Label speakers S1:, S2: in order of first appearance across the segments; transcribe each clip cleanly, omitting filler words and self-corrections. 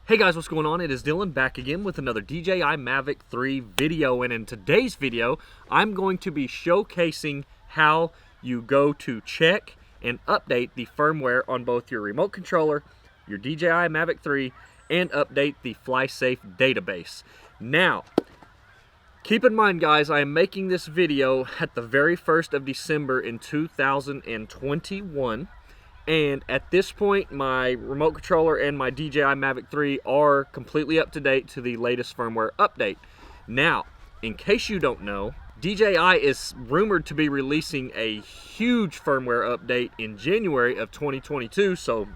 S1: Hey guys, what's going on? It is Dylan back again with another DJI Mavic 3 video, and in today's video I'm going to be showcasing how you go to check and update the firmware on both your remote controller, your DJI Mavic 3, and update the FlySafe Database. Now, keep in mind guys, I am making this video at the very 1st of December in 2021. And at this point, my remote controller and my DJI Mavic 3 are completely up to date to the latest firmware update. Now, in case you don't know, DJI is rumored to be releasing a huge firmware update in January of 2022. So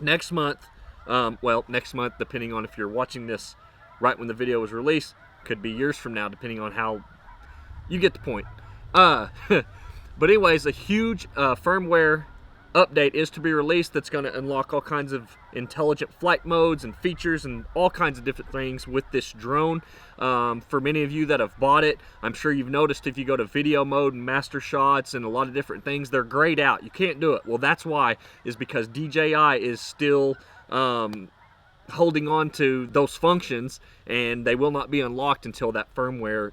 S1: next month, next month, depending on if you're watching this right when the video was released, could be years from now, depending on how you get the point. But anyways, a huge firmware update is to be released that's going to unlock all kinds of intelligent flight modes and features and all kinds of different things with this drone. For many of you that have bought it, I'm sure you've noticed if you go to video mode and master shots and a lot of different things, they're grayed out. You can't do it. Well, that's why, is because DJI is still holding on to those functions, and they will not be unlocked until that firmware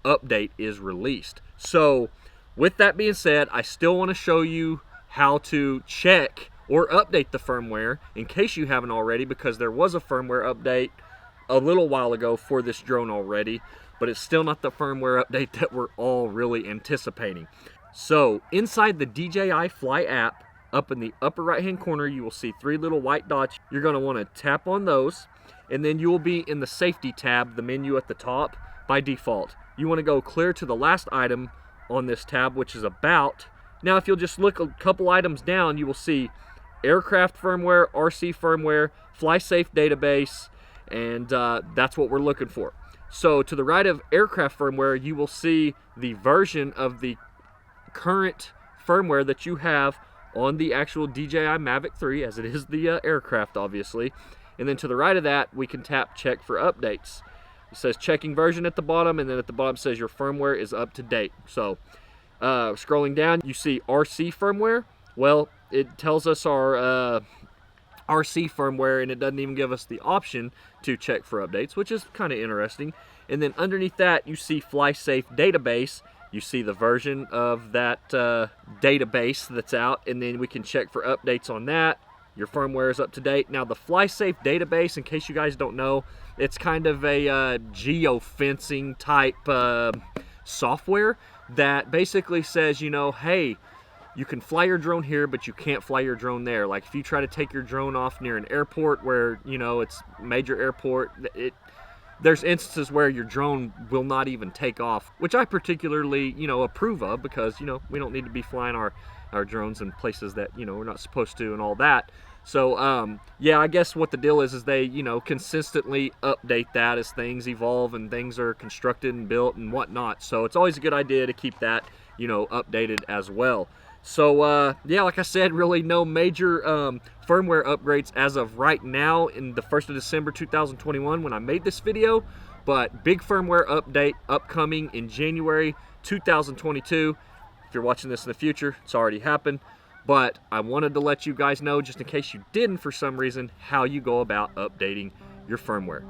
S1: update is released. So with that being said, I still want to show you how to check or update the firmware in case you haven't already, because there was a firmware update a little while ago for this drone already, but it's still not the firmware update that we're all really anticipating. So inside the DJI Fly App, up in the upper right hand corner, you will see 3 little white dots. You're going to want to tap on those, and then you will be in the safety tab, the menu at the top by default. You want to go clear to the last item on this tab, which is about. Now, if you'll just look a couple items down, you will see aircraft firmware, RC firmware, FlySafe Database, and that's what we're looking for. So to the right of aircraft firmware, you will see the version of the current firmware that you have on the actual DJI Mavic 3, as it is the aircraft, obviously. And then to the right of that, we can tap check for updates. It says checking version at the bottom, and then at the bottom says your firmware is up to date. So scrolling down, you see RC firmware. Well, it tells us our RC firmware, and it doesn't even give us the option to check for updates, which is kind of interesting. And then underneath that, you see FlySafe Database. You see the version of that database that's out, and then we can check for updates on that. Your firmware is up to date. Now, the FlySafe Database, in case you guys don't know, it's kind of a geo-fencing type software that basically says, you know, hey, you can fly your drone here, but you can't fly your drone there. Like if you try to take your drone off near an airport where, you know, it's a major airport, there's instances where your drone will not even take off, which I particularly, you know, approve of, because, you know, we don't need to be flying our drones in places that, you know, we're not supposed to and all that. So, yeah, I guess what the deal is they, you know, consistently update that as things evolve and things are constructed and built and whatnot. So it's always a good idea to keep that, you know, updated as well. So, yeah, like I said, really no major firmware upgrades as of right now in the 1st of December 2021 when I made this video, but big firmware update upcoming in January 2022. If you're watching this in the future, it's already happened. But I wanted to let you guys know, just in case you didn't for some reason, how you go about updating your firmware.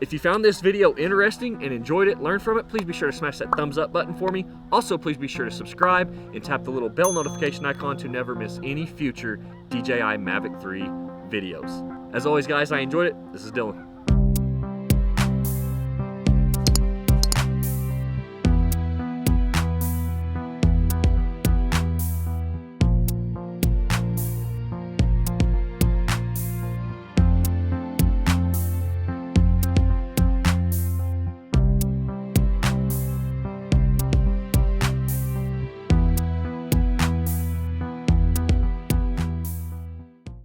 S1: If you found this video interesting and enjoyed it, learned from it, please be sure to smash that thumbs up button for me. Also, please be sure to subscribe and tap the little bell notification icon to never miss any future DJI Mavic 3 videos. As always, guys, I enjoyed it. This is Dylan.